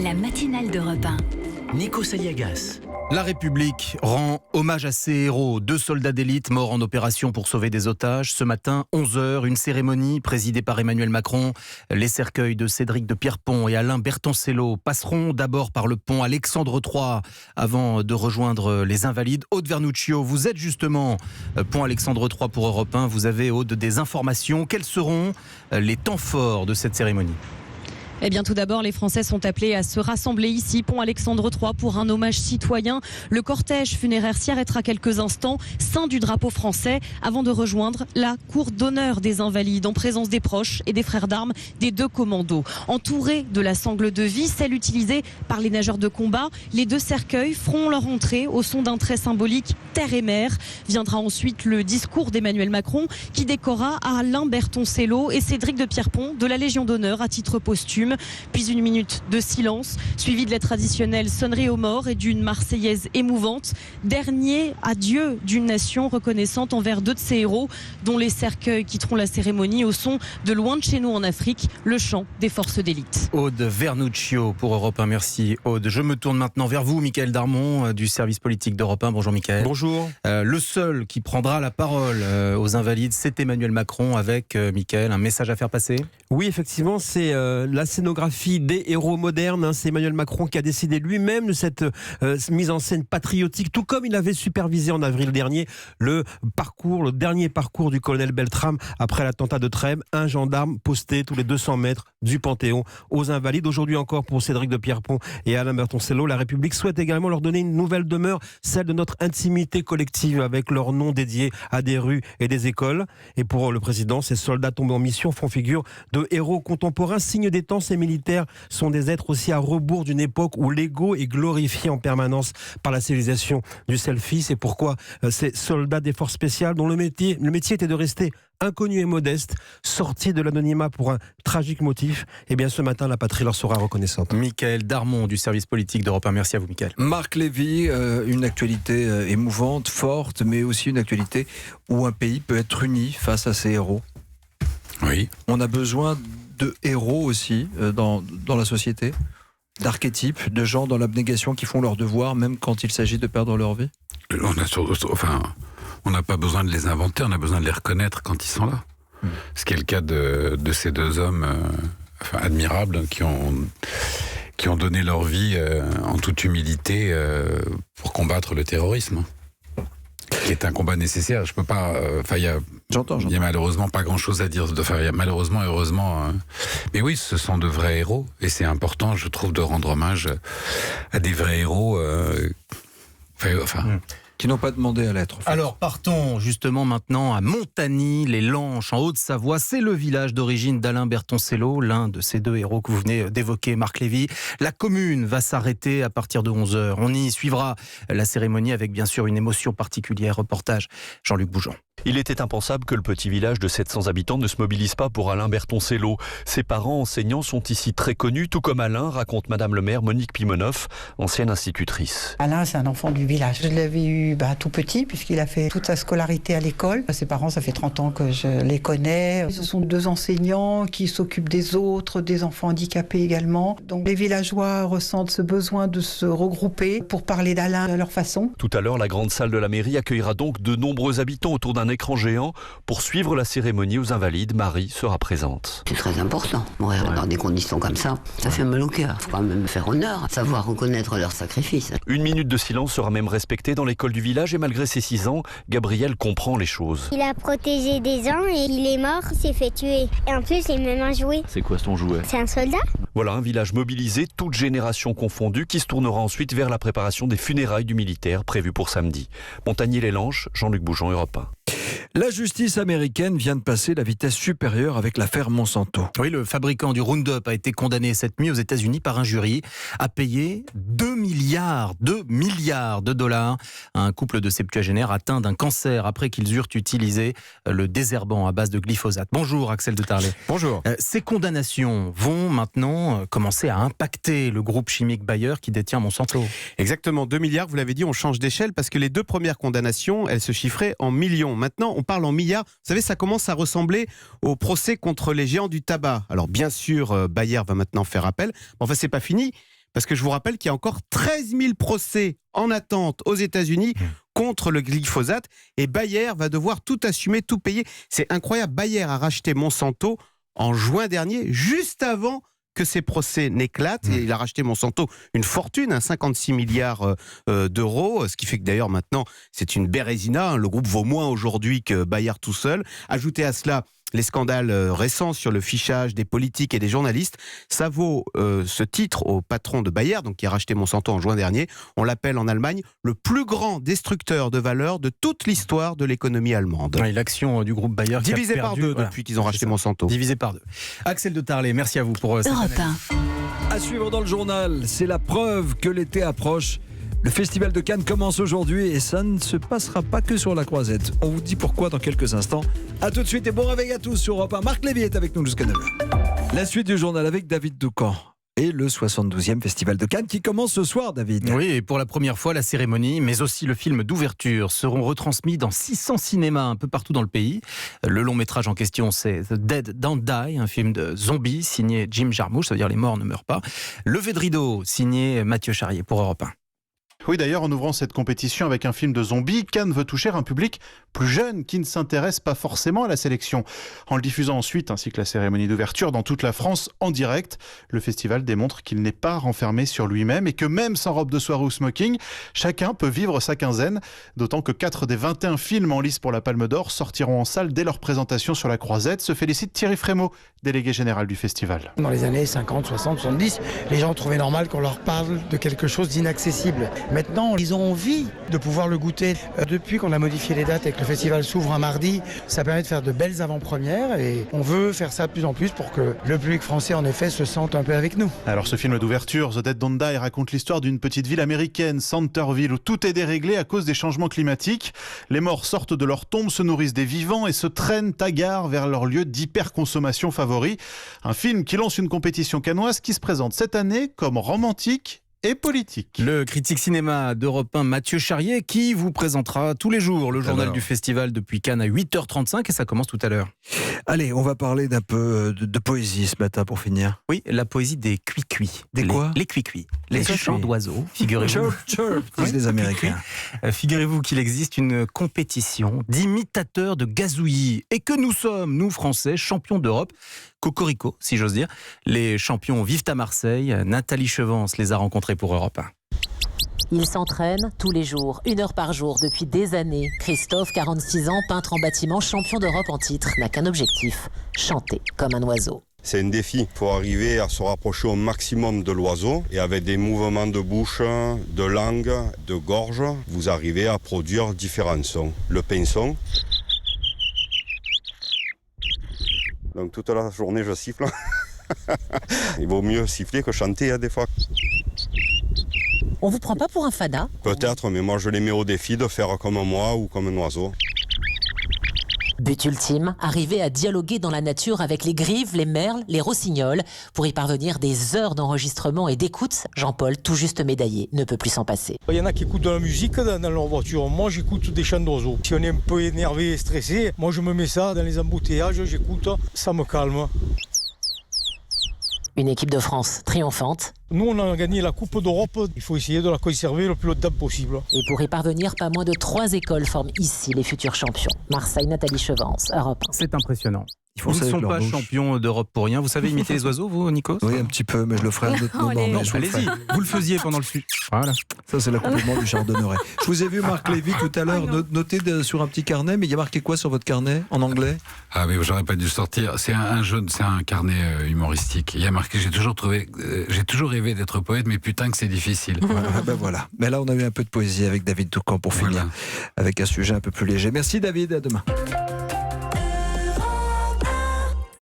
La matinale d'Europe 1. Nico Saliagas. La République rend hommage à ses héros, 2 soldats d'élite morts en opération pour sauver des otages. Ce matin, 11h, une cérémonie présidée par Emmanuel Macron. Les cercueils de Cédric de Pierrepont et Alain Bertoncello passeront d'abord par le pont Alexandre III avant de rejoindre les Invalides. Aude Vernuccio, vous êtes justement pont Alexandre III pour Europe 1. Vous avez, Aude, des informations. Quels seront les temps forts de cette cérémonie ? Eh bien, tout d'abord, les Français sont appelés à se rassembler ici, pont Alexandre III, pour un hommage citoyen. Le cortège funéraire s'arrêtera quelques instants, ceint du drapeau français, avant de rejoindre la cour d'honneur des Invalides, en présence des proches et des frères d'armes des 2 commandos. Entourés de la sangle de vie, celle utilisée par les nageurs de combat, les 2 cercueils feront leur entrée au son d'un trait symbolique terre et mer. Viendra ensuite le discours d'Emmanuel Macron, qui décora Alain Bertoncello et Cédric de Pierrepont de la Légion d'honneur à titre posthume. Puis une minute de silence, suivie de la traditionnelle sonnerie aux morts et d'une Marseillaise émouvante. Dernier adieu d'une nation reconnaissante envers 2 de ses héros, dont les cercueils quitteront la cérémonie au son de Loin de chez nous en Afrique, le chant des forces d'élite. Aude Vernuccio pour Europe 1. Merci Aude. Je me tourne maintenant vers vous, Mickaël Darmon, du service politique d'Europe 1. Bonjour Mickaël. Bonjour. Le seul qui prendra la parole aux Invalides, c'est Emmanuel Macron, avec Mickaël, un message à faire passer. Oui, effectivement, c'est la scénographie des héros modernes. C'est Emmanuel Macron qui a décidé lui-même de cette mise en scène patriotique, tout comme il avait supervisé en avril dernier le dernier parcours du colonel Beltrame après l'attentat de Trèbes. Un gendarme posté tous les 200 mètres du Panthéon aux Invalides. Aujourd'hui encore, pour Cédric de Pierrepont et Alain Bertoncello, la République souhaite également leur donner une nouvelle demeure, celle de notre intimité collective, avec leur nom dédié à des rues et des écoles. Et pour le président, ces soldats tombés en mission font figure de héros contemporains, signe des temps. Ces militaires sont des êtres aussi à rebours d'une époque où l'ego est glorifié en permanence par la civilisation du selfie. C'est pourquoi ces soldats des forces spéciales, dont le métier était de rester inconnus et modestes, sortis de l'anonymat pour un tragique motif, et bien ce matin la patrie leur sera reconnaissante. Mickaël Darmon du service politique d'Europe 1. Merci à vous Mickaël. Marc Lévy, une actualité émouvante, forte, mais aussi une actualité où un pays peut être uni face à ses héros. Oui. On a besoin de héros aussi dans la société, d'archétypes, de gens dans l'abnégation qui font leur devoir même quand il s'agit de perdre leur vie. On n'a pas besoin de les inventer, on a besoin de les reconnaître quand ils sont là. Ce qui est le cas de ces 2 hommes admirables qui ont donné leur vie en toute humilité pour combattre le terrorisme. Qui est un combat nécessaire. Je peux pas. J'entends. Il y a malheureusement pas grand-chose à dire. Il y a malheureusement, heureusement. Mais oui, ce sont de vrais héros, et c'est important, je trouve, de rendre hommage à des vrais héros. Qui n'ont pas demandé à l'être. En fait. Alors partons justement maintenant à Montagny, les Lanches, en Haute-Savoie. C'est le village d'origine d'Alain Bertoncello, l'un de ces 2 héros que vous venez d'évoquer, Marc Lévy. La commune va s'arrêter à partir de 11h. On y suivra la cérémonie avec bien sûr une émotion particulière. Reportage Jean-Luc Bougeon. Il était impensable que le petit village de 700 habitants ne se mobilise pas pour Alain Bertoncello. Ses parents enseignants sont ici très connus, tout comme Alain, raconte Madame le maire Monique Pimonoff, ancienne institutrice. Alain, c'est un enfant du village. Je l'avais eu tout petit, puisqu'il a fait toute sa scolarité à l'école. Ses parents, ça fait 30 ans que je les connais. Ce sont 2 enseignants qui s'occupent des autres, des enfants handicapés également. Donc les villageois ressentent ce besoin de se regrouper pour parler d'Alain à leur façon. Tout à l'heure, la grande salle de la mairie accueillera donc de nombreux habitants autour d'un écran géant pour suivre la cérémonie aux Invalides. Marie sera présente. C'est très important. Mourir dans des conditions comme ça fait mal au cœur. Il faut quand même faire honneur, savoir reconnaître leur sacrifice. Une minute de silence sera même respectée dans l'école du village et malgré ses 6 ans, Gabriel comprend les choses. Il a protégé des gens et il est mort, il s'est fait tuer. Et en plus, il a même un jouet. C'est quoi son jouet? C'est un soldat. Voilà un village mobilisé, toutes générations confondues, qui se tournera ensuite vers la préparation des funérailles du militaire prévues pour samedi. Montagny-les-Lanches, Jean-Luc Bougeon, Europe 1. La justice américaine vient de passer la vitesse supérieure avec l'affaire Monsanto. Oui, le fabricant du Roundup a été condamné cette nuit aux États-Unis par un jury à payer 2 milliards de dollars à un couple de septuagénaires atteints d'un cancer après qu'ils eurent utilisé le désherbant à base de glyphosate. Bonjour Axel de Tarlet. Bonjour. Ces condamnations vont maintenant commencer à impacter le groupe chimique Bayer qui détient Monsanto. Exactement, 2 milliards, vous l'avez dit, on change d'échelle parce que les 2 premières condamnations, elles se chiffraient en millions. Maintenant, on parle en milliards. Vous savez, ça commence à ressembler au procès contre les géants du tabac. Alors bien sûr, Bayer va maintenant faire appel. Enfin, c'est pas fini. parce que je vous rappelle qu'il y a encore 13 000 procès en attente aux États-Unis contre le glyphosate, et Bayer va devoir tout assumer, tout payer. C'est incroyable, Bayer a racheté Monsanto en juin dernier, juste avant que ces procès n'éclatent, et il a racheté Monsanto une fortune, 56 milliards d'euros, ce qui fait que d'ailleurs maintenant c'est une bérésina, le groupe vaut moins aujourd'hui que Bayer tout seul. Ajoutez à cela les scandales récents sur le fichage des politiques et des journalistes, ça vaut ce titre au patron de Bayer, donc qui a racheté Monsanto en juin dernier. On l'appelle en Allemagne le plus grand destructeur de valeur de toute l'histoire de l'économie allemande. Oui, l'action du groupe Bayer divisé par deux depuis qu'ils ont racheté Monsanto. Divisé par deux. Axel de Tarlet, merci à vous pour cette analyse. À suivre dans le journal, c'est la preuve que l'été approche. Le Festival de Cannes commence aujourd'hui et ça ne se passera pas que sur la Croisette. On vous dit pourquoi dans quelques instants. A tout de suite et bon réveil à tous sur Europe 1. Marc Lévy est avec nous jusqu'à 9h. La suite du journal avec David Doucan. Et le 72e Festival de Cannes qui commence ce soir, David. Oui, et pour la première fois, la cérémonie, mais aussi le film d'ouverture seront retransmis dans 600 cinémas un peu partout dans le pays. Le long métrage en question, c'est The Dead Don't Die, un film de zombies signé Jim Jarmusch, ça veut dire les morts ne meurent pas. Levé de rideau, signé Mathieu Charrier pour Europe 1. Oui, d'ailleurs, en ouvrant cette compétition avec un film de zombies, Cannes veut toucher un public plus jeune qui ne s'intéresse pas forcément à la sélection. En le diffusant ensuite, ainsi que la cérémonie d'ouverture dans toute la France en direct, le festival démontre qu'il n'est pas renfermé sur lui-même et que même sans robe de soirée ou smoking, chacun peut vivre sa quinzaine. D'autant que 4 des 21 films en lice pour la Palme d'Or sortiront en salle dès leur présentation sur la Croisette, se félicite Thierry Frémaux, délégué général du festival. Dans les années 50, 60, 70, les gens trouvaient normal qu'on leur parle de quelque chose d'inaccessible. Maintenant, ils ont envie de pouvoir le goûter. Depuis qu'on a modifié les dates et que le festival s'ouvre un mardi, ça permet de faire de belles avant-premières et on veut faire ça de plus en plus pour que le public français, en effet, se sente un peu avec nous. Alors ce film d'ouverture, The Dead Don't Die, raconte l'histoire d'une petite ville américaine, Centerville, où tout est déréglé à cause des changements climatiques. Les morts sortent de leur tombe, se nourrissent des vivants et se traînent hagards vers leur lieu d'hyperconsommation favori. Un film qui lance une compétition cannoise qui se présente cette année comme romantique et politique. Le critique cinéma d'Europe 1, Mathieu Charrier, qui vous présentera tous les jours le journal du festival depuis Cannes à 8h35 et ça commence tout à l'heure. Allez, on va parler d'un peu de poésie ce matin pour finir. Oui, la poésie des cuicuis. Quoi ? Les cuicuis. Les chants d'oiseaux, figurez-vous. Chirp, disent les Américains. Figurez-vous qu'il existe une compétition d'imitateurs de gazouillis et que nous sommes, nous Français, champions d'Europe. Cocorico, si j'ose dire. Les champions vivent à Marseille. Nathalie Chevance les a rencontrés pour Europe 1. Ils s'entraînent tous les jours, 1 heure par jour, depuis des années. Christophe, 46 ans, peintre en bâtiment, champion d'Europe en titre, n'a qu'un objectif, chanter comme un oiseau. C'est un défi, il faut arriver à se rapprocher au maximum de l'oiseau et avec des mouvements de bouche, de langue, de gorge, vous arrivez à produire différents sons. Le pinson. Donc toute la journée je siffle. Il vaut mieux siffler que chanter des fois. On vous prend pas pour un fada ? Peut-être, mais moi je les mets au défi de faire comme moi ou comme un oiseau. But ultime, arriver à dialoguer dans la nature avec les grives, les merles, les rossignols. Pour y parvenir, des heures d'enregistrement et d'écoute. Jean-Paul, tout juste médaillé, ne peut plus s'en passer. Il y en a qui écoutent de la musique dans leur voiture. Moi, j'écoute des chants d'oiseaux. Si on est un peu énervé et stressé, moi, je me mets ça dans les embouteillages, j'écoute, ça me calme. Une équipe de France triomphante. Nous, on a gagné la Coupe d'Europe. Il faut essayer de la conserver le plus longtemps possible. Et pour y parvenir, pas moins de 3 écoles forment ici les futurs champions. Marseille, Nathalie Chevance, Europe 1. C'est impressionnant. Ils ne sont pas champions d'Europe pour rien. Vous savez imiter les oiseaux, vous, Nikos ? Oui, un petit peu, mais je le ferai un autre moment. Non, allez-y, vous le faisiez pendant le film. Voilà. Ça, c'est l'accomplissement du chardonneret. Je vous ai vu, Marc Lévy, tout à l'heure, noter sur un petit carnet, mais il y a marqué quoi sur votre carnet, en anglais ? Ah, mais j'aurais pas dû sortir. C'est c'est un carnet humoristique. Il y a marqué, j'ai toujours rêvé d'être poète, mais putain que c'est difficile. Voilà. Mais là, on a eu un peu de poésie avec David Doucan pour finir, avec un sujet un peu plus léger. Merci David, à demain.